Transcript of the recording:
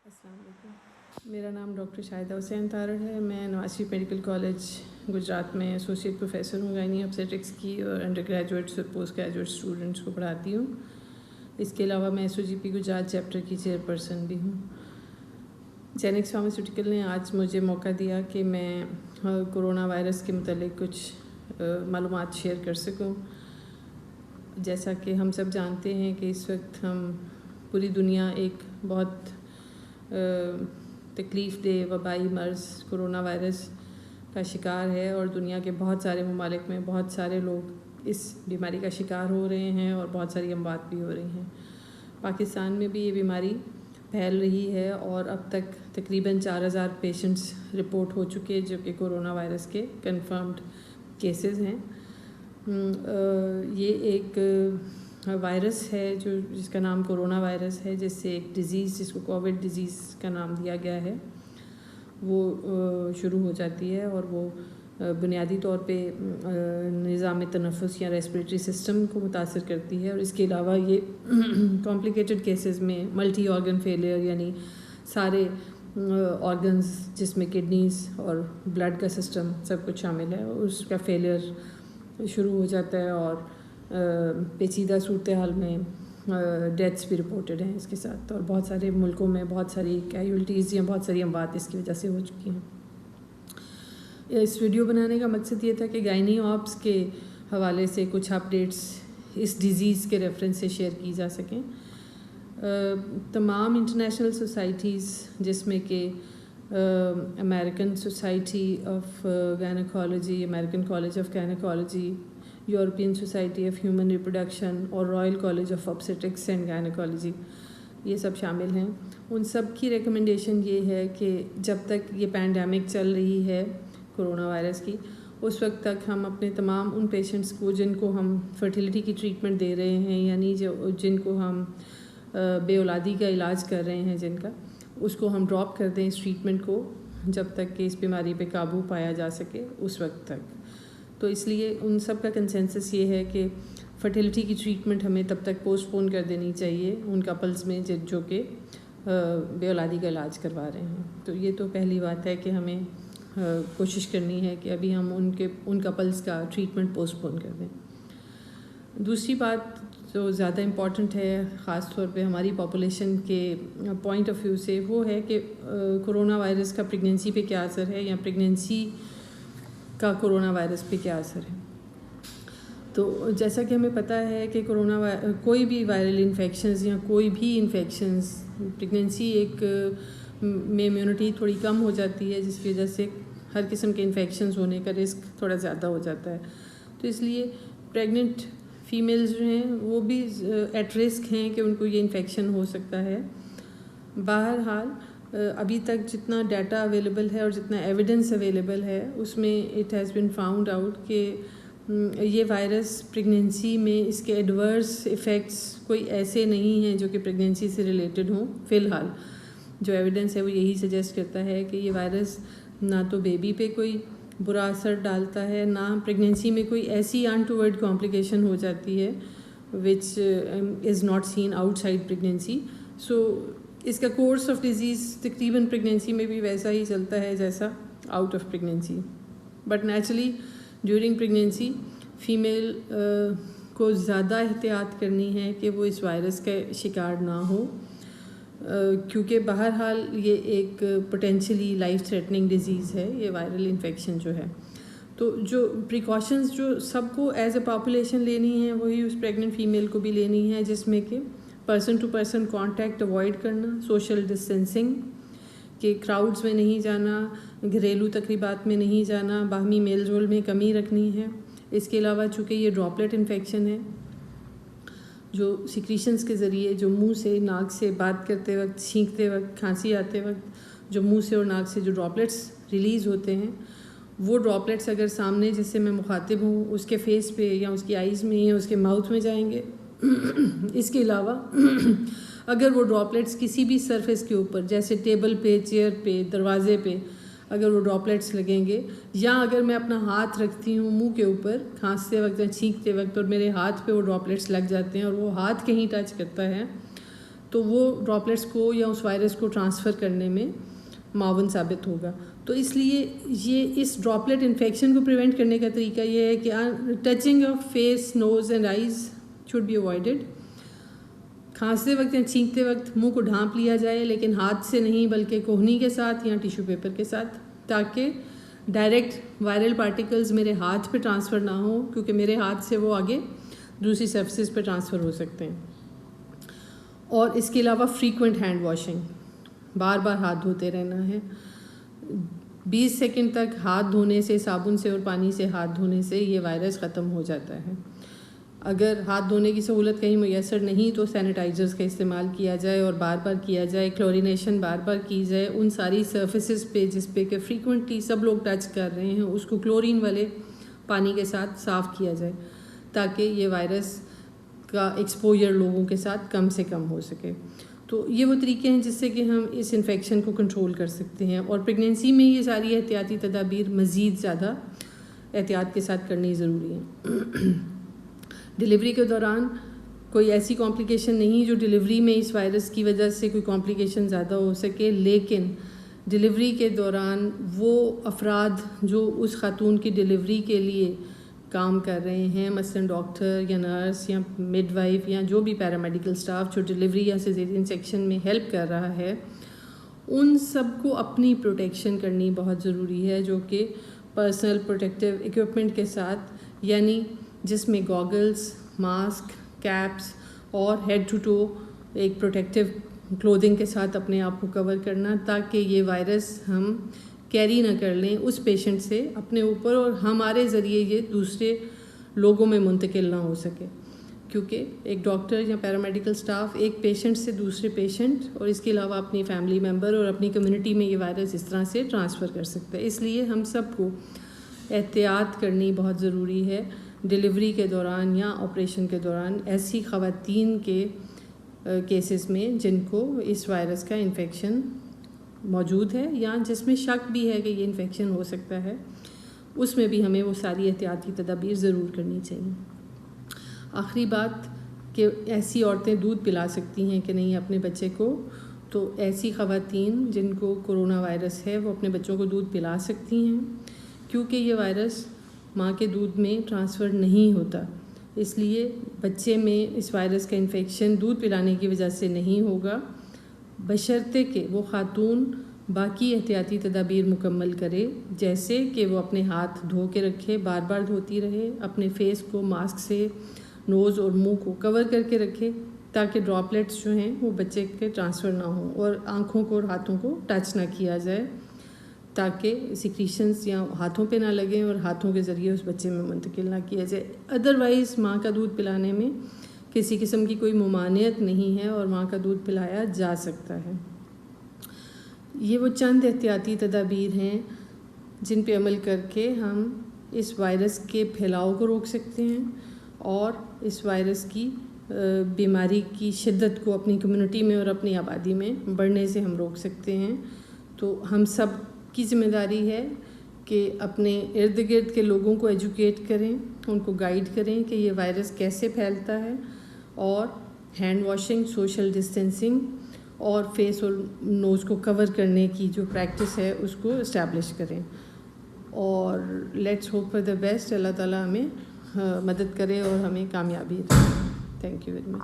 السلام علیکم، میرا نام ڈاکٹر شاہدہ حسین تارڑ ہے۔ میں نواز شریف میڈیکل کالج گجرات میں ایسوسیٹ پروفیسر ہوں گائنی آبسٹرکس کی، اور انڈر گریجویٹس اور پوسٹ گریجویٹ اسٹوڈنٹس کو پڑھاتی ہوں۔ اس کے علاوہ میں SOGP گجرات چیپٹر کی چیئرپرسن بھی ہوں۔ جینکس فارماسیوٹیکل نے آج مجھے موقع دیا کہ میں کرونا وائرس کے متعلق کچھ معلومات شیئر کر سکوں۔ جیسا کہ ہم سب جانتے ہیں کہ اس وقت ہم پوری دنیا ایک بہت تکلیف دہ وبائی مرض کرونا وائرس کا شکار ہے، اور دنیا کے بہت سارے ممالک میں بہت سارے لوگ اس بیماری کا شکار ہو رہے ہیں اور بہت ساری اموات بھی ہو رہی ہیں۔ پاکستان میں بھی یہ بیماری پھیل رہی ہے، اور اب تک تقریباً 4000 پیشنٹس رپورٹ ہو چکے جو کہ کرونا وائرس کے کنفرمڈ کیسز ہیں۔ یہ ایک وائرس ہے جس کا نام کرونا وائرس ہے، جس سے ایک ڈیزیز جس کو کووڈ ڈیزیز کا نام دیا گیا ہے وہ شروع ہو جاتی ہے، اور وہ بنیادی طور پہ نظام تنفس یا ریسپریٹری سسٹم کو متاثر کرتی ہے، اور اس کے علاوہ یہ کمپلیکیٹڈ کیسز میں ملٹی آرگن فیلئر یعنی سارے آرگنز جس میں کڈنیز اور بلڈ کا سسٹم سب کچھ شامل ہے، اس کا فیلئر شروع ہو جاتا ہے، اور پیچیدہ صورتحال میں ڈیتھس بھی رپورٹڈ ہیں اس کے ساتھ، اور بہت سارے ملکوں میں بہت ساری کیجولٹیز یا بہت ساری اموات اس کی وجہ سے ہو چکی ہیں۔ اس ویڈیو بنانے کا مقصد یہ تھا کہ گائنی آپس کے حوالے سے کچھ اپڈیٹس اس ڈیزیز کے ریفرنس سے شیئر کی جا سکیں۔ تمام انٹرنیشنل سوسائٹیز جس میں کہ American society of gynaecology, American college of gynaecology, European society of human reproduction اور royal college of obstetrics and gynaecology, یہ سب شامل ہیں۔ ان سب کی ریکمنڈیشن یہ ہے کہ جب تک یہ پینڈیمک چل رہی ہے کرونا وائرس کی، اس وقت تک ہم اپنے تمام ان پیشنٹس کو جن کو ہم فرٹیلیٹی کی ٹریٹمنٹ دے رہے ہیں، یعنی جن کو ہم بے اولادی کا علاج کر رہے ہیں جن کا، اس کو ہم ڈراپ کر دیں اس ٹریٹمنٹ کو جب تک کہ اس بیماری پہ قابو پایا جا سکے اس وقت تک۔ تو اس لیے ان سب کا کنسنسس یہ ہے کہ فرٹیلیٹی کی ٹریٹمنٹ ہمیں تب تک پوسٹ پون کر دینی چاہیے ان کپلز میں جو کہ بے اولادی کا علاج کروا رہے ہیں۔ تو یہ تو پہلی بات ہے کہ ہمیں کوشش کرنی ہے کہ ابھی ہم ان کپلز کا ٹریٹمنٹ پوسٹ پون کر دیں۔ دوسری بات جو زیادہ امپورٹنٹ ہے خاص طور پہ ہماری پاپولیشن کے پوائنٹ آف ویو سے، وہ ہے کہ کرونا وائرس کا پریگنینسی پہ کیا اثر ہے، یا پریگنینسی کا کرونا وائرس پہ کیا اثر ہے۔ تو جیسا کہ ہمیں پتہ ہے کہ کوئی بھی وائرل انفیکشنز یا کوئی بھی انفیکشنز پریگنینسی ایک میں امیونٹی تھوڑی کم ہو جاتی ہے، جس کی وجہ سے ہر قسم کے انفیکشنز ہونے کا رسک تھوڑا زیادہ ہو جاتا ہے۔ تو اس لیے پریگننٹ فیمیلز جو ہیں وہ بھی ایٹ رسک ہیں کہ ان کو یہ انفیکشن ہو سکتا ہے۔ بہرحال ابھی تک جتنا ڈیٹا اویلیبل ہے اور جتنا ایویڈنس اویلیبل ہے، اس میں it has been found out کہ یہ وائرس پریگنینسی میں اس کے ایڈورس ایفیکٹس کوئی ایسے نہیں ہیں جو کہ پریگنینسی سے ریلیٹڈ ہوں۔ فی الحال جو ایویڈنس ہے وہ یہی سجیسٹ کرتا ہے کہ یہ وائرس نہ تو بیبی پہ کوئی برا اثر ڈالتا ہے، نہ پریگنینسی میں کوئی ایسی انٹوورڈ کمپلیکیشن ہو جاتی ہے which is not seen outside pregnancy. So اس کا کورس آف ڈیزیز تقریباً پریگنینسی میں بھی ویسا ہی چلتا ہے جیسا out of pregnancy, but naturally during pregnancy female کو زیادہ احتیاط کرنی ہے کہ وہ اس وائرس کا شکار نہ ہو، کیونکہ بہرحال یہ ایک پوٹینشلی لائف تھریٹننگ ڈیزیز ہے یہ وائرل انفیکشن جو ہے۔ تو جو پریکاشنز جو سب کو ایز اے پاپولیشن لینی ہے وہی اس پریگننٹ فیمیل کو بھی لینی ہے، جس میں کہ person to person contact avoid کرنا، سوشل ڈسٹینسنگ، کہ کراؤڈز میں نہیں جانا، گھریلو تقریبات میں نہیں جانا، باہمی میل جول میں کمی رکھنی ہے۔ اس کے علاوہ چونکہ یہ ڈراپلیٹ انفیکشن ہے جو سیکریشنز کے ذریعے، جو منہ سے ناک سے بات کرتے وقت، چھینکتے وقت، کھانسی آتے وقت جو منہ سے اور ناک سے جو ڈراپلیٹس ریلیز ہوتے ہیں، وہ ڈراپلیٹس اگر سامنے جس سے میں مخاطب ہوں اس کے فیس پہ یا اس کی آئیز میں یا اس کے ماؤتھ میں جائیں گے۔ اس کے علاوہ اگر وہ ڈراپلیٹس کسی بھی سرفیس کے اوپر جیسے ٹیبل پہ، چیئر پہ، دروازے پہ اگر وہ ڈراپلیٹس لگیں گے، یا اگر میں اپنا ہاتھ رکھتی ہوں منہ کے اوپر کھانستے وقت یا چھینکتے وقت اور میرے ہاتھ پہ وہ ڈراپلیٹس لگ جاتے ہیں اور وہ ہاتھ کہیں ٹچ کرتا ہے، تو وہ ڈراپلیٹس کو یا اس وائرس کو ٹرانسفر کرنے میں معاون ثابت ہوگا. تو اس لیے یہ اس ڈراپلیٹ انفیکشن کو پریونٹ کرنے کا طریقہ یہ ہے کہ touching of face, nose and eyes should be avoided. کھانستے وقت یا چھینکتے وقت منہ کو ڈھانپ لیا جائے, لیکن ہاتھ سے نہیں بلکہ کوہنی کے ساتھ یا ٹیشو پیپر کے ساتھ, تاکہ ڈائریکٹ وائرل پارٹیکلز میرے ہاتھ پہ ٹرانسفر نہ ہوں, کیونکہ میرے ہاتھ سے وہ آگے دوسری سرفیسز پہ ٹرانسفر ہو سکتے ہیں. اور اس کے علاوہ فریکوینٹ ہینڈ واشنگ, بار بار ہاتھ دھوتے رہنا ہے. 20 سیکنڈ تک ہاتھ دھونے سے, صابن سے اور پانی سے ہاتھ دھونے سے یہ وائرس ختم ہو جاتا ہے. اگر ہاتھ دھونے کی سہولت کہیں میسر نہیں تو سینیٹائزرز کا استعمال کیا جائے اور بار بار کیا جائے. کلورینیشن بار بار کی جائے ان ساری سرفیسز پہ جس پہ کہ فریکوینٹلی سب لوگ ٹچ کر رہے ہیں, اس کو کلورین والے پانی کے ساتھ صاف کیا جائے, تاکہ یہ وائرس کا ایکسپوجر لوگوں کے ساتھ کم سے کم ہو سکے. تو یہ وہ طریقے ہیں جس سے کہ ہم اس انفیکشن کو کنٹرول کر سکتے ہیں. اور پریگنینسی میں یہ ساری احتیاطی تدابیر مزید زیادہ احتیاط کے ساتھ کرنی ضروری ہیں. ڈلیوری کے دوران کوئی ایسی کمپلیکیشن نہیں جو ڈلیوری میں اس وائرس کی وجہ سے کوئی کمپلیکیشن زیادہ ہو سکے, لیکن ڈلیوری کے دوران وہ افراد جو اس خاتون کی ڈلیوری کے لیے کام کر رہے ہیں, مثلاً ڈاکٹر یا نرس یا مڈ وائف یا جو بھی پیرامیڈیکل سٹاف جو ڈلیوری یا سیزیرین سیکشن میں ہیلپ کر رہا ہے, ان سب کو اپنی پروٹیکشن کرنی بہت ضروری ہے, جو کہ پرسنل پروٹیکٹیو ایکوپمنٹ کے ساتھ, یعنی جس میں گاگلز, ماسک, کیپس اور ہیڈ ٹو ٹو ایک پروٹیکٹیو کلودنگ کے ساتھ اپنے آپ کو کور کرنا, تاکہ یہ وائرس ہم کیری نہ کر لیں اس پیشنٹ سے اپنے اوپر اور ہمارے ذریعے یہ دوسرے لوگوں میں منتقل نہ ہو سکے. کیونکہ ایک ڈاکٹر یا پیرامیڈیکل سٹاف ایک پیشنٹ سے دوسرے پیشنٹ اور اس کے علاوہ اپنی فیملی ممبر اور اپنی کمیونٹی میں یہ وائرس اس طرح سے ٹرانسفر کر سکتا ہے. اس لیے ہم سب کو احتیاط کرنی بہت ضروری ہے ڈلیوری کے دوران یا آپریشن کے دوران ایسی خواتین کے کیسز میں جن کو اس وائرس کا انفیکشن موجود ہے یا جس میں شک بھی ہے کہ یہ انفیکشن ہو سکتا ہے. اس میں بھی ہمیں وہ ساری احتیاطی تدابیر ضرور کرنی چاہیے. آخری بات کہ ایسی عورتیں دودھ پلا سکتی ہیں کہ نہیں اپنے بچے کو, تو ایسی خواتین جن کو کرونا وائرس ہے وہ اپنے بچوں کو دودھ پلا سکتی ہیں, کیونکہ یہ وائرس ماں کے دودھ میں ٹرانسفر نہیں ہوتا. اس لیے بچے میں اس وائرس کا انفیکشن دودھ پلانے کی وجہ سے نہیں ہوگا, بشرطے کہ وہ خاتون باقی احتیاطی تدابیر مکمل کرے, جیسے کہ وہ اپنے ہاتھ دھو کے رکھے, بار بار دھوتی رہے, اپنے فیس کو ماسک سے نوز اور منہ کو کور کر کے رکھے, تاکہ ڈراپلیٹس جو ہیں وہ بچے کے ٹرانسفر نہ ہوں, اور آنکھوں کو اور ہاتھوں کو ٹچ نہ کیا جائے تاکہ سیکریشنز یا ہاتھوں پہ نہ لگیں اور ہاتھوں کے ذریعے اس بچے میں منتقل نہ کیا جائے. ادروائز ماں کا دودھ پلانے میں کسی قسم کی کوئی ممانعت نہیں ہے اور ماں کا دودھ پلایا جا سکتا ہے. یہ وہ چند احتیاطی تدابیر ہیں جن پہ عمل کر کے ہم اس وائرس کے پھیلاؤ کو روک سکتے ہیں اور اس وائرس کی بیماری کی شدت کو اپنی کمیونٹی میں اور اپنی آبادی میں بڑھنے سے ہم روک سکتے ہیں. تو ہم سب کی ذمہ داری ہے کہ اپنے ارد گرد کے لوگوں کو ایجوکیٹ کریں, ان کو گائیڈ کریں کہ یہ وائرس کیسے پھیلتا ہے, اور ہینڈ واشنگ, سوشل ڈسٹینسنگ اور فیس اور نوز کو کور کرنے کی جو پریکٹس ہے اس کو اسٹیبلش کریں. اور let's hope for the best. اللہ تعالیٰ ہمیں مدد کرے اور ہمیں کامیابی دے. Thank you very much.